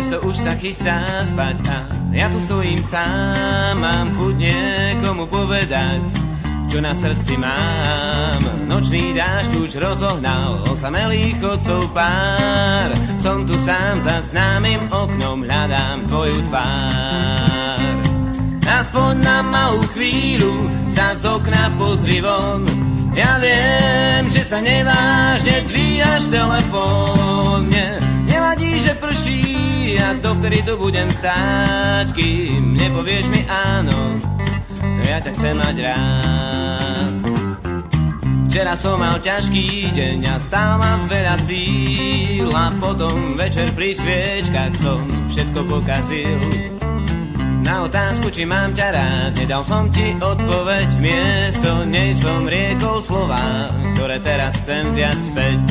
Miesto už sa chystá spať a ja tu stojím sám. Mám chuť niekomu povedať, čo na srdci mám. Nočný dážď už rozohnal osamelých chodcov pár. Som tu sám za známym oknom, hľadám tvoju tvár. Aspoň na malú chvíľu sa z okna pozri von. Ja viem, že sa nevážne dvíhaš telefón. Nevadí, že prší, a dovtedy tu budem stáť, kým nepovieš mi áno. Ja ťa chcem mať rád. Včera som mal ťažký deň a stál ma veľa síl, a potom večer pri sviečkach som všetko pokazil. Na otázku, či mám ťa rád, nedal som ti odpoveď. Miesto nej som riekol slová, ktoré teraz chcem vziať späť.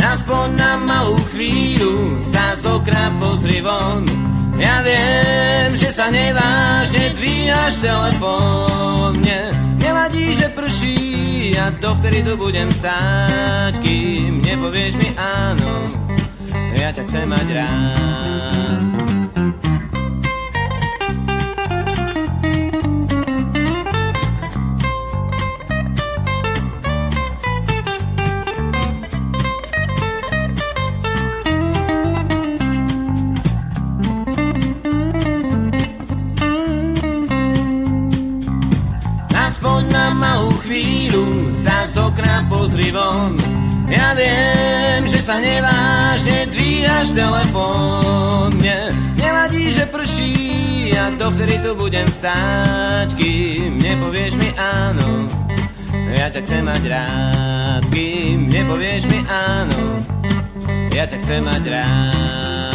Aspoň na malú chvíľu sa z okna pozri von. Ja viem, že sa nevážne dvíhaš telefón. Nevadí, že prší, a dovtedy tu budem stáť, kým nepovieš mi áno. Ja ťa chcem mať rád. Aspoň na malú chvíľu sa z okna pozri von. Ja viem, že sa nevážne dvíhaš telefón. Nevadí, že prší, a dovtedy tu budem stáť, kým nepovieš mi áno. Ja ťa chcem mať rád, kým nepovieš mi áno. Ja ťa chcem mať rád.